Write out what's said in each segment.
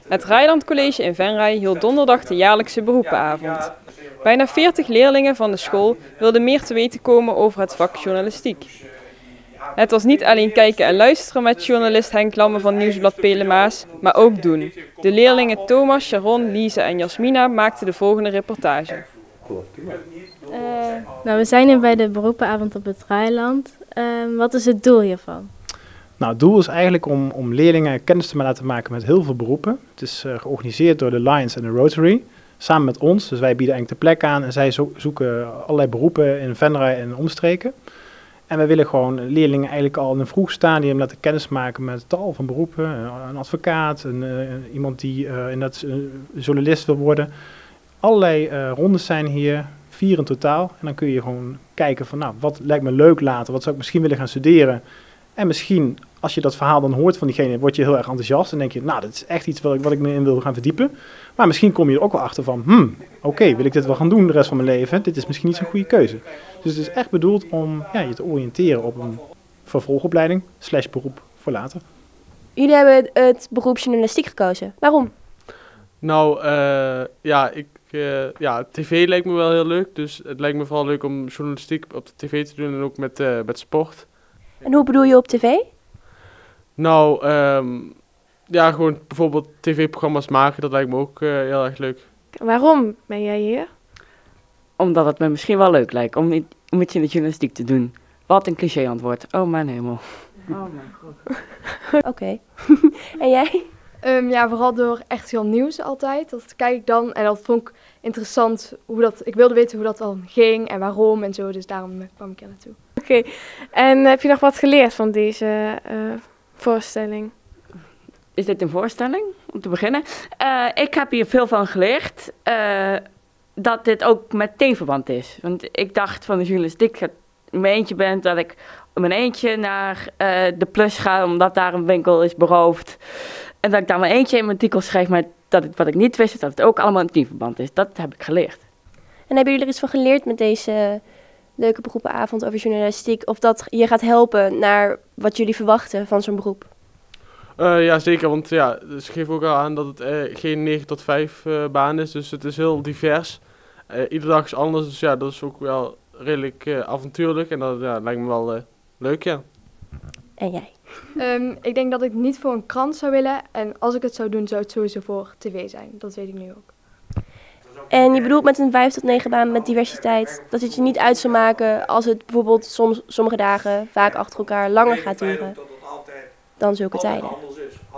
Het Reiland College in Venray hield donderdag de jaarlijkse beroepenavond. Bijna 40 leerlingen van de school wilden meer te weten komen over het vak journalistiek. Het was niet alleen kijken en luisteren met journalist Henk Lamme van Nieuwsblad Pelemaas, maar ook doen. De leerlingen Thomas, Sharon, Lise en Jasmina maakten de volgende reportage. We zijn hier bij de beroepenavond op het Reiland. Wat is het doel hiervan? Nou, het doel is eigenlijk om leerlingen kennis te laten maken met heel veel beroepen. Het is georganiseerd door de Lions en de Rotary, samen met ons. Dus wij bieden eigenlijk de plek aan en zij zoeken allerlei beroepen in Venray en omstreken. En wij willen gewoon leerlingen eigenlijk al in een vroeg stadium laten kennismaken met tal van beroepen. Een advocaat, iemand die inderdaad journalist wil worden. Allerlei rondes zijn hier, 4 in totaal. En dan kun je gewoon kijken van, nou, wat lijkt me leuk later? Wat zou ik misschien willen gaan studeren? En misschien, als je dat verhaal dan hoort van diegene, word je heel erg enthousiast. En denk je, nou, dat is echt iets wat ik me in wil gaan verdiepen. Maar misschien kom je er ook wel achter van, oké, wil ik dit wel gaan doen de rest van mijn leven? Dit is misschien niet zo'n goede keuze. Dus het is echt bedoeld om je te oriënteren op een vervolgopleiding / beroep voor later. Jullie hebben het beroep journalistiek gekozen. Waarom? Nou, tv lijkt me wel heel leuk. Dus het lijkt me vooral leuk om journalistiek op de tv te doen en ook met sport. En hoe bedoel je op tv? Nou, gewoon bijvoorbeeld tv-programma's maken, dat lijkt me ook heel erg leuk. Waarom ben jij hier? Omdat het me misschien wel leuk lijkt om iets in de journalistiek te doen. Wat een cliché antwoord. Oh mijn hemel. Oh mijn god. Oké. En jij? Vooral door echt heel nieuws altijd. Dat kijk ik dan en dat vond ik interessant. Ik wilde weten hoe dat dan ging en waarom en zo. Dus daarom kwam ik er naartoe. Oké. En heb je nog wat geleerd van deze voorstelling? Is dit een voorstelling, om te beginnen? Ik heb hier veel van geleerd. Dat dit ook met teamverband is. Want ik dacht van de journalistiek, dat ik in mijn eentje ben, dat ik in mijn eentje naar de Plus ga, omdat daar een winkel is beroofd. En dat ik daar mijn eentje in mijn artikel schrijf, maar wat ik niet wist, is dat het ook allemaal een teamverband is. Dat heb ik geleerd. En hebben jullie er iets van geleerd met deze leuke beroepenavond over journalistiek? Of dat je gaat helpen naar wat jullie verwachten van zo'n beroep? Ja, zeker, want ze geven ook al aan dat het geen 9 tot 5 baan is, dus het is heel divers. Iedere dag is anders, dus ja, dat is ook wel redelijk avontuurlijk en dat lijkt me wel leuk, ja. En jij? Ik denk dat ik niet voor een krant zou willen en als ik het zou doen, zou het sowieso voor tv zijn. Dat weet ik nu ook. En je bedoelt met een 5 tot 9 baan met diversiteit, dat het je niet uit zou maken als het bijvoorbeeld sommige dagen vaak achter elkaar langer gaat duren dan zulke tijden?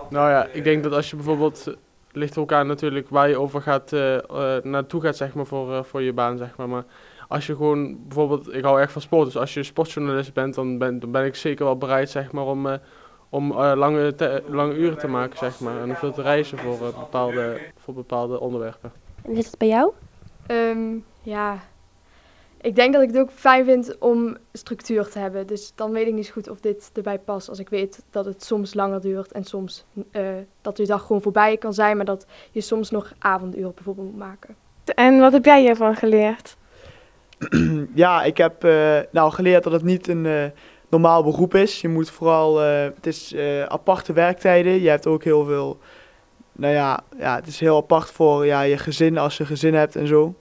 Nou ja, ik denk dat als je bijvoorbeeld, ligt ook aan natuurlijk waar je over naartoe gaat, zeg maar, voor je baan, zeg maar. Maar als je gewoon, bijvoorbeeld, ik hou echt van sport, dus als je sportjournalist bent, dan ben ik zeker wel bereid, zeg maar, om lange uren te maken, zeg maar. En veel te reizen voor bepaalde onderwerpen. En zit het bij jou? Ik denk dat ik het ook fijn vind om structuur te hebben. Dus dan weet ik niet zo goed of dit erbij past. Als ik weet dat het soms langer duurt en soms dat de dag gewoon voorbij kan zijn. Maar dat je soms nog avonduren bijvoorbeeld moet maken. En wat heb jij hiervan geleerd? Ja, ik heb geleerd dat het niet een normaal beroep is. Je moet vooral, het is aparte werktijden. Je hebt ook heel veel, het is heel apart voor je gezin als je gezin hebt en zo.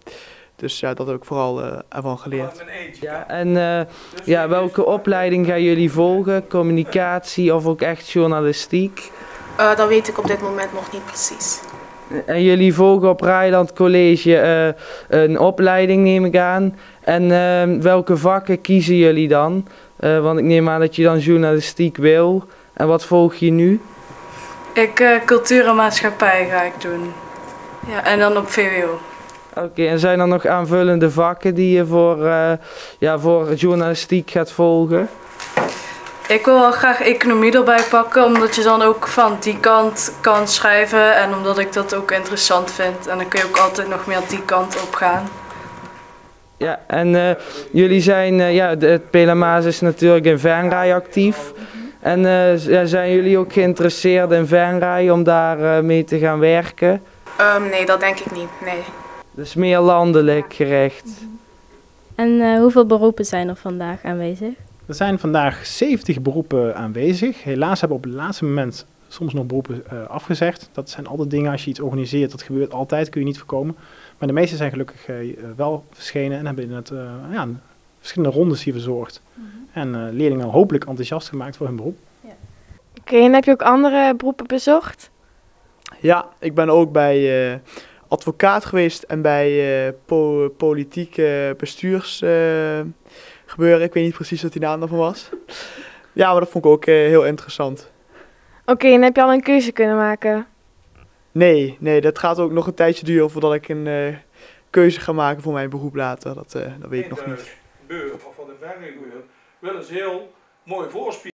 Dus ja, dat heb ik vooral ervan geleerd. Ja, en welke opleiding gaan jullie volgen? Communicatie of ook echt journalistiek? Dat weet ik op dit moment nog niet precies. En jullie volgen op Reiland College een opleiding, neem ik aan. En welke vakken kiezen jullie dan? Want ik neem aan dat je dan journalistiek wil. En wat volg je nu? Cultuur en maatschappij ga ik doen. Ja, en dan op VWO. Oké, en zijn er nog aanvullende vakken die je voor journalistiek gaat volgen? Ik wil wel graag economie erbij pakken, omdat je dan ook van die kant kan schrijven. En omdat ik dat ook interessant vind. En dan kun je ook altijd nog meer die kant op gaan. Ja, en jullie zijn, het Pelemaas is natuurlijk in Venray actief. En zijn jullie ook geïnteresseerd in Venray om daar mee te gaan werken? Nee, dat denk ik niet, nee. Dus meer landelijk gericht. En hoeveel beroepen zijn er vandaag aanwezig? Er zijn vandaag 70 beroepen aanwezig. Helaas hebben we op het laatste moment soms nog beroepen afgezegd. Dat zijn altijd dingen, als je iets organiseert, dat gebeurt altijd, kun je niet voorkomen. Maar de meeste zijn gelukkig wel verschenen en hebben in het verschillende rondes hier verzorgd. En leerlingen hopelijk enthousiast gemaakt voor hun beroep. Oké, en heb je ook andere beroepen bezocht? Ja, ik ben ook bij advocaat geweest en bij politiek bestuursgebeuren. Ik weet niet precies wat die naam daarvan was. Ja, maar dat vond ik ook heel interessant. Oké, en heb je al een keuze kunnen maken? Nee, dat gaat ook nog een tijdje duren voordat ik een keuze ga maken voor mijn beroep later. Dat weet ik nog niet. Beur of van de verre willen ze heel mooi voorspielen.